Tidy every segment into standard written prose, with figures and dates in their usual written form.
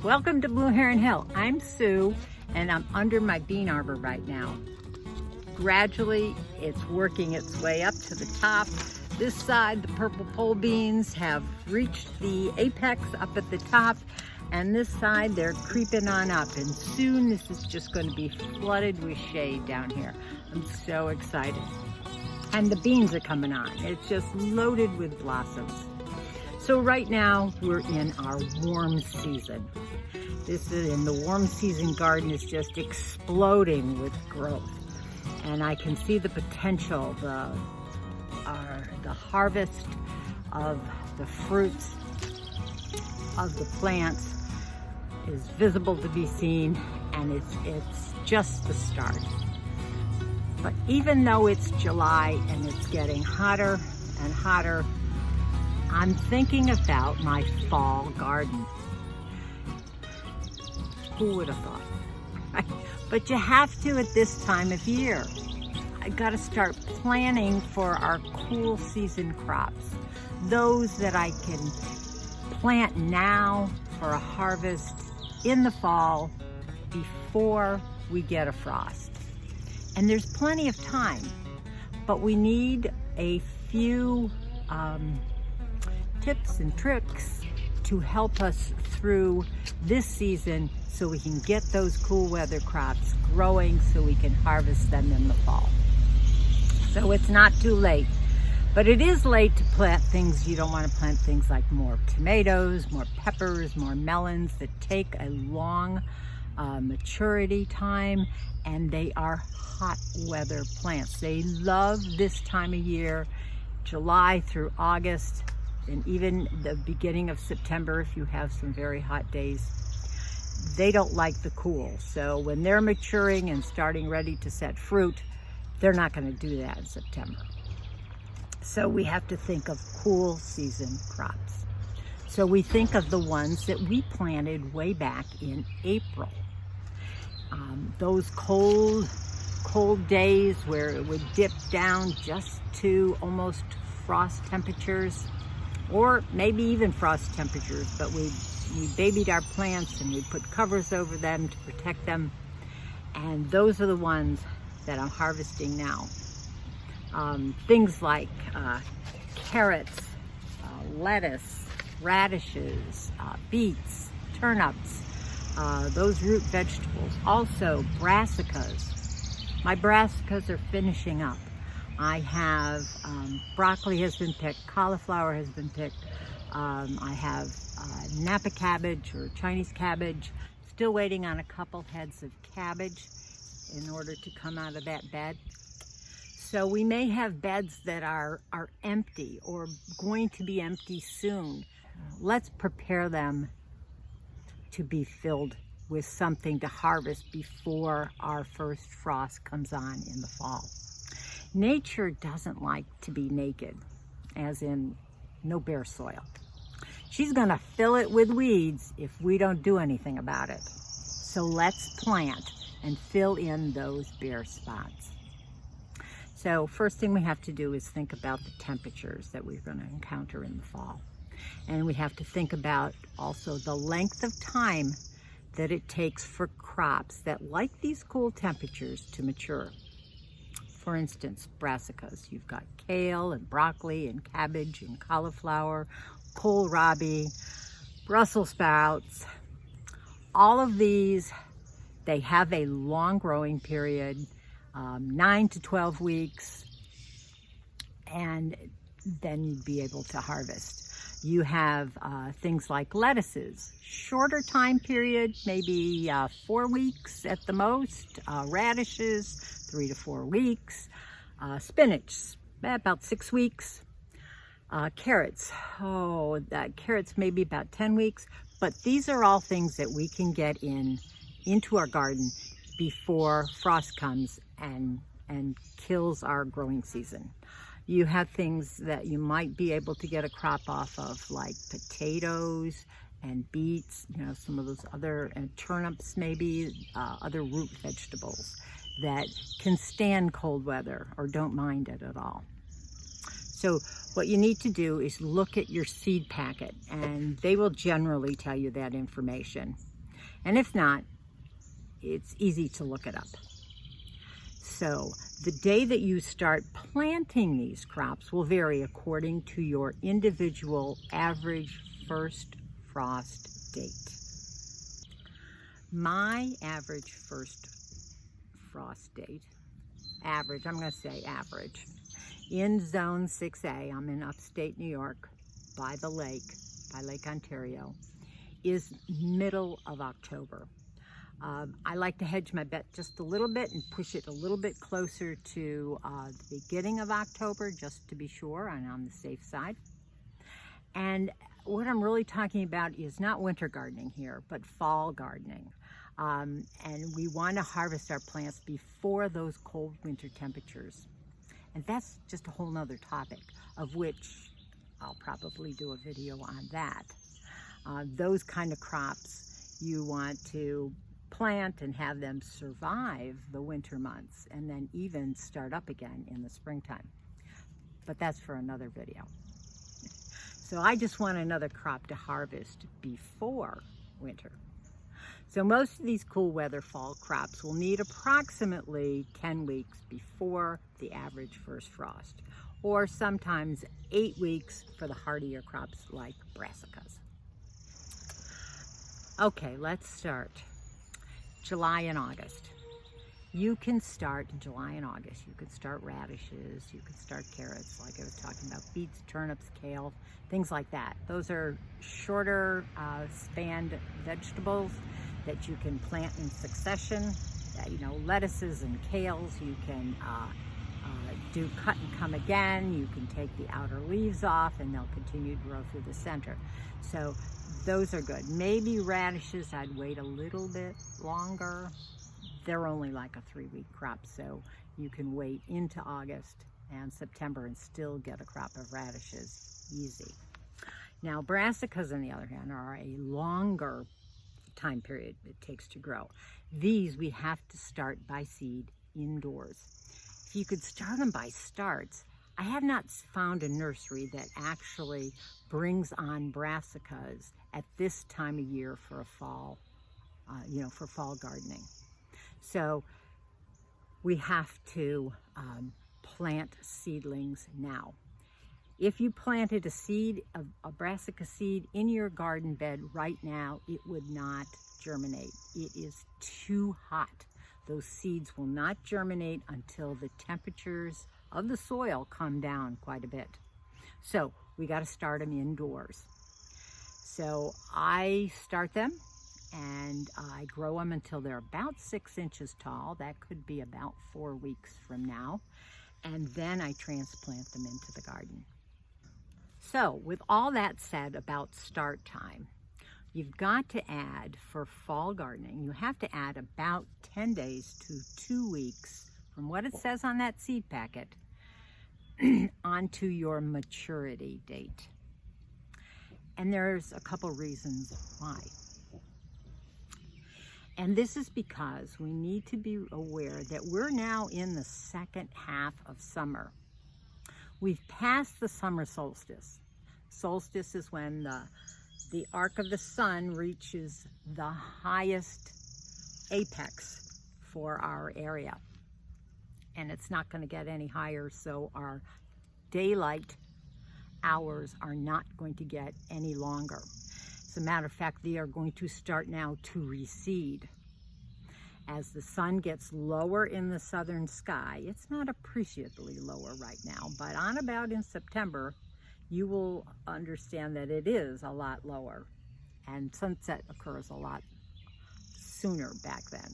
Welcome to Blue Heron Hill. I'm Sue, and I'm under my bean arbor right now. Gradually, it's working its way up to the top. This side, the purple pole beans have reached the apex up at the top, and this side, they're creeping on up, and soon this is just going to be flooded with shade down here. I'm so excited. And the beans are coming on. It's just loaded with blossoms. So right now, we're in our warm season. The warm season garden is just exploding with growth. And I can see the potential, the harvest of the fruits of the plants is visible to be seen, and it's just the start. But even though it's July and it's getting hotter and hotter, I'm thinking about my fall garden. Who would have thought? But you have to at this time of year. I gotta start planning for our cool season crops. Those that I can plant now for a harvest in the fall before we get a frost. And there's plenty of time, but we need a few tips and tricks to help us through this season so we can get those cool weather crops growing so we can harvest them in the fall. So it's not too late, but it is late to plant things. You don't want to plant things like more tomatoes, more peppers, more melons that take a long maturity time, and they are hot weather plants. They love this time of year, July through August, and even the beginning of September if you have some very hot days. They don't like the cool. So when they're maturing and starting ready to set fruit, they're not going to do that in September. So we have to think of cool season crops. So we think of the ones that we planted way back in April. Those cold days where it would dip down just to almost frost temperatures, or maybe even frost temperatures, but we babied our plants and we put covers over them to protect them. And those are the ones that I'm harvesting now. Things like carrots, lettuce, radishes, beets, turnips, those root vegetables. Also brassicas. My brassicas are finishing up. I have broccoli has been picked, cauliflower has been picked. I have Napa cabbage or Chinese cabbage. Still waiting on a couple heads of cabbage in order to come out of that bed. So we may have beds that are empty or going to be empty soon. Let's prepare them to be filled with something to harvest before our first frost comes on in the fall. Nature doesn't like to be naked, as in no bare soil. She's gonna fill it with weeds if we don't do anything about it. So let's plant and fill in those bare spots. So first thing we have to do is think about the temperatures that we're gonna encounter in the fall. And we have to think about also the length of time that it takes for crops that like these cool temperatures to mature. For instance, brassicas. You've got kale and broccoli and cabbage and cauliflower, kohlrabi, Brussels sprouts. All of these, they have a long growing period, 9 to 12 weeks, and then you'd be able to harvest. You have things like lettuces, shorter time period, maybe 4 weeks at the most. Radishes, 3 to 4 weeks. Spinach, about 6 weeks. Carrots, carrots maybe about 10 weeks. But these are all things that we can get into our garden before frost comes and kills our growing season. You have things that you might be able to get a crop off of, like potatoes and beets, some of those other, and turnips maybe, other root vegetables that can stand cold weather or don't mind it at all. So what you need to do is look at your seed packet, and they will generally tell you that information. And if not, it's easy to look it up. So the day that you start planting these crops will vary according to your individual average first frost date. My average first frost date, average, I'm going to say average, in zone 6A, I'm in upstate New York by the lake, by Lake Ontario, is middle of October. I like to hedge my bet just a little bit and push it a little bit closer to the beginning of October, just to be sure and on the safe side. And what I'm really talking about is not winter gardening here, but fall gardening. And we want to harvest our plants before those cold winter temperatures. And that's just a whole nother topic, of which I'll probably do a video on that. Those kind of crops you want to plant and have them survive the winter months and then even start up again in the springtime. But that's for another video. So I just want another crop to harvest before winter. So most of these cool weather fall crops will need approximately 10 weeks before the average first frost, or sometimes 8 weeks for the hardier crops like brassicas. Okay, let's start. July and August. You can start in July and August. You can start radishes, you can start carrots, like I was talking about, beets, turnips, kale, things like that. Those are shorter spanned vegetables that you can plant in succession. You know, lettuces and kales, you can do cut and come again. You can take the outer leaves off and they'll continue to grow through the center. So those are good. Maybe radishes, I'd wait a little bit longer. They're only like a 3-week crop, so you can wait into August and September and still get a crop of radishes easy. Now brassicas, on the other hand, are a longer time period it takes to grow. These we have to start by seed indoors. If you could start them by starts, I have not found a nursery that actually brings on brassicas at this time of year for a fall, for fall gardening. So we have to plant seedlings now. If you planted a brassica seed in your garden bed right now, it would not germinate. It is too hot. Those seeds will not germinate until the temperatures of the soil come down quite a bit. So we got to start them indoors. So I start them and I grow them until they're about 6 inches tall. That could be about 4 weeks from now. And then I transplant them into the garden. So with all that said about start time, you've got to add, for fall gardening, you have to add about 10 days to 2 weeks from what it says on that seed packet onto your maturity date. And there's a couple reasons why. And this is because we need to be aware that we're now in the second half of summer. We've passed the summer solstice. Solstice is when the arc of the sun reaches the highest apex for our area. And it's not going to get any higher, so our daylight hours are not going to get any longer. As a matter of fact, they are going to start now to recede. As the sun gets lower in the southern sky, it's not appreciably lower right now, but on about in September, you will understand that it is a lot lower, and sunset occurs a lot sooner back then.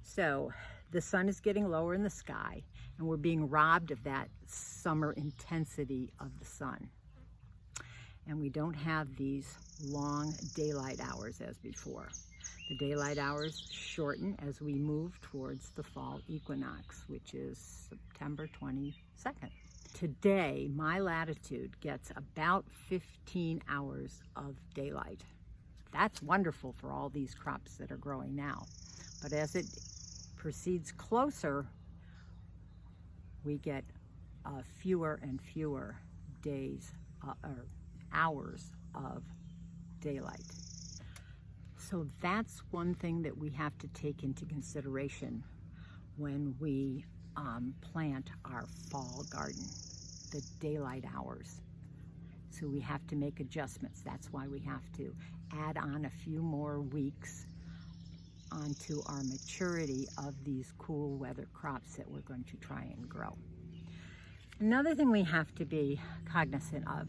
So the sun is getting lower in the sky, and we're being robbed of that summer intensity of the sun. And we don't have these long daylight hours as before. The daylight hours shorten as we move towards the fall equinox, which is September 22nd. Today, my latitude gets about 15 hours of daylight. That's wonderful for all these crops that are growing now. But as it proceeds closer, we get fewer and fewer days or hours of daylight. So that's one thing that we have to take into consideration when we plant our fall garden, the daylight hours. So we have to make adjustments. That's why we have to add on a few more weeks onto our maturity of these cool weather crops that we're going to try and grow. Another thing we have to be cognizant of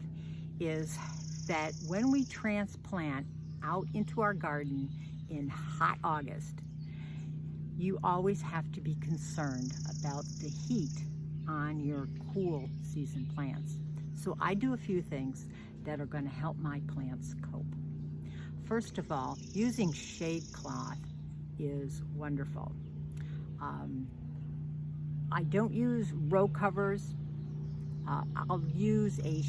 is that when we transplant out into our garden in hot August, you always have to be concerned about the heat on your cool season plants. So I do a few things that are going to help my plants cope. First of all, using shade cloth is wonderful. I don't use row covers. I'll use a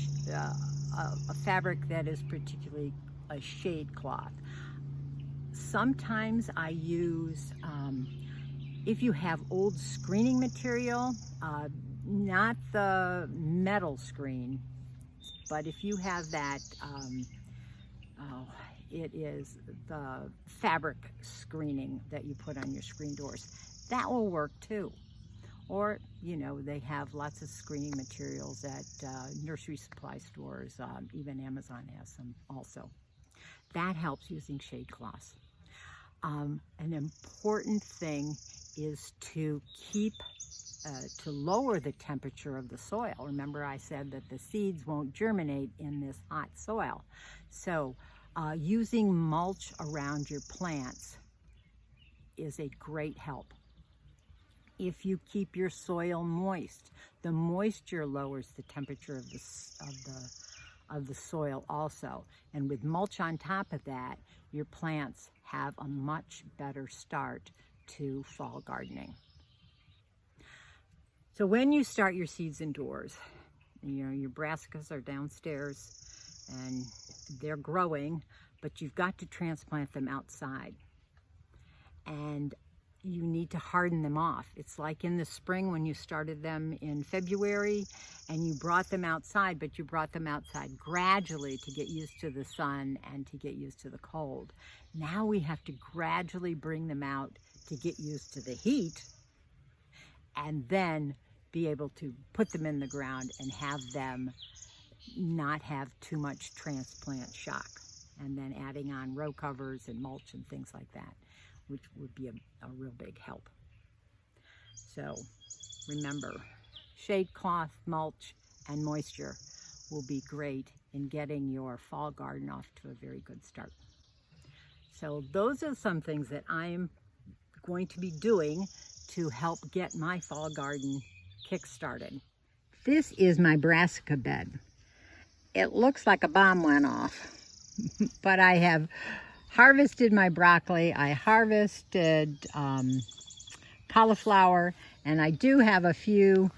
fabric that is particularly a shade cloth. Sometimes I use, if you have old screening material, not the metal screen, but if you have that, it is the fabric screening that you put on your screen doors. That will work too. Or, you know, they have lots of screening materials at nursery supply stores. Even Amazon has some also. That helps using shade cloths. An important thing is to to lower the temperature of the soil. Remember I said that the seeds won't germinate in this hot soil. So using mulch around your plants is a great help. If you keep your soil moist, the moisture lowers the temperature of the soil also. And with mulch on top of that, your plants have a much better start to fall gardening. So when you start your seeds indoors, you know, your brassicas are downstairs and they're growing, but you've got to transplant them outside. And you need to harden them off. It's like in the spring when you started them in February and you brought them outside, but you brought them outside gradually to get used to the sun and to get used to the cold. Now we have to gradually bring them out to get used to the heat and then be able to put them in the ground and have them not have too much transplant shock. And then adding on row covers and mulch and things like that, which would be a real big help. So remember, shade cloth, mulch, and moisture will be great in getting your fall garden off to a very good start. So those are some things that I'm going to be doing to help get my fall garden kick-started. This is my brassica bed. It looks like a bomb went off, but I have harvested my broccoli, I harvested cauliflower, and I do have a few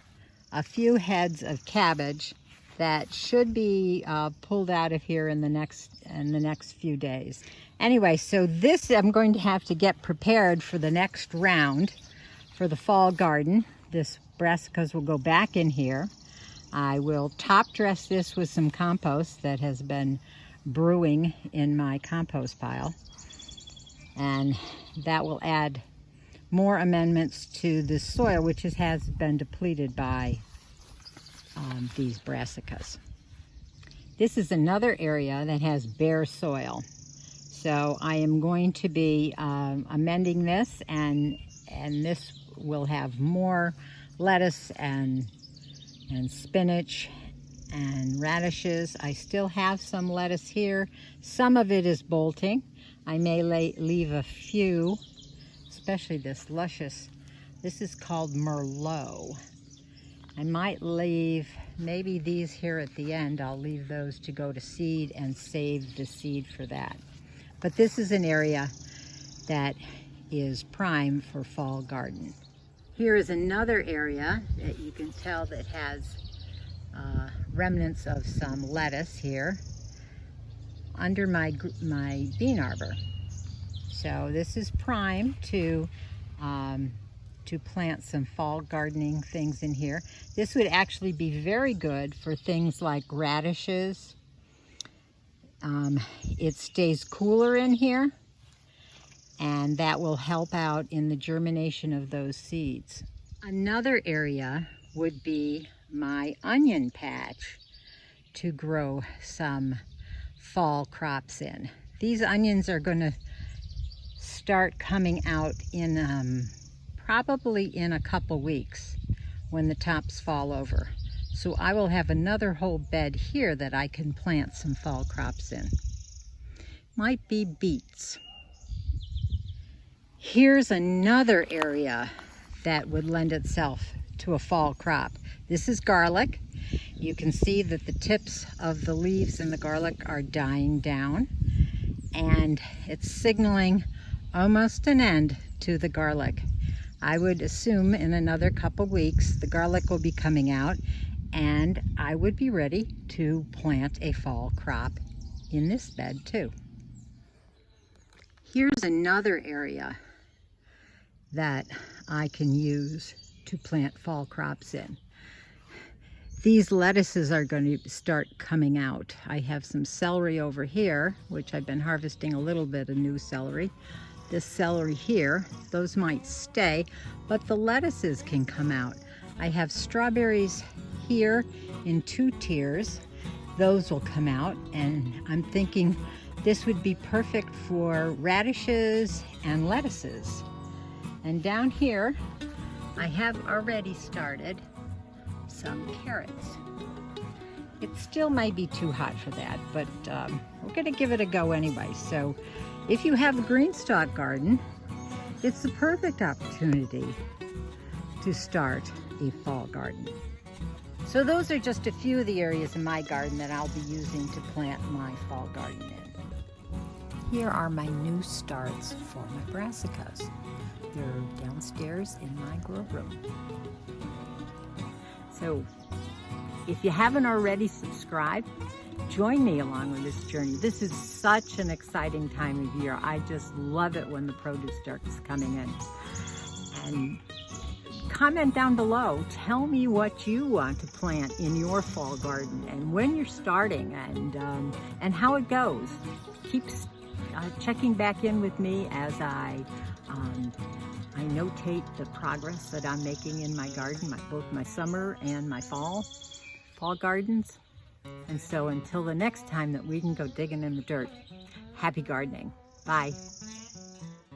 heads of cabbage that should be pulled out of here in the next few days. Anyway, so this I'm going to have to get prepared for the next round for the fall garden. This brassicas will go back in here. I will top dress this with some compost that has been brewing in my compost pile, and that will add more amendments to the soil, which has been depleted by these brassicas. This is another area that has bare soil, so I am going to be amending this, and this will have more lettuce and spinach and radishes. I still have some lettuce here. Some of it is bolting. I may leave a few, especially this luscious, this is called Merlot. I might leave maybe these here at the end. I'll leave those to go to seed and save the seed for that. But this is an area that is prime for fall garden. Here is another area that you can tell that has remnants of some lettuce here under my bean arbor. So this is prime to plant some fall gardening things in here. This would actually be very good for things like radishes. It stays cooler in here, and that will help out in the germination of those seeds. Another area would be my onion patch to grow some fall crops in. These onions are going to start coming out in probably in a couple weeks when the tops fall over. So I will have another whole bed here that I can plant some fall crops in. Might be beets. Here's another area that would lend itself to a fall crop. This is garlic. You can see that the tips of the leaves in the garlic are dying down, and it's signaling almost an end to the garlic. I would assume in another couple weeks the garlic will be coming out, and I would be ready to plant a fall crop in this bed too. Here's another area that I can use to plant fall crops in. These lettuces are going to start coming out. I have some celery over here, which I've been harvesting a little bit of new celery. This celery here, those might stay, but the lettuces can come out. I have strawberries here in 2 tiers. Those will come out, and I'm thinking this would be perfect for radishes and lettuces. And down here, I have already started some carrots. It still might be too hot for that, but we're gonna give it a go anyway. So if you have a green stalk garden, it's the perfect opportunity to start a fall garden. So those are just a few of the areas in my garden that I'll be using to plant my fall garden in. Here are my new starts for my brassicas. They're downstairs in my grow room. So if you haven't already subscribed, join me along with this journey. This is such an exciting time of year. I just love it when the produce starts coming in. And comment down below. Tell me what you want to plant in your fall garden and when you're starting and how it goes. Keep checking back in with me as I notate the progress that I'm making in my garden, both my summer and my fall gardens. And so until the next time that we can go digging in the dirt, happy gardening. Bye.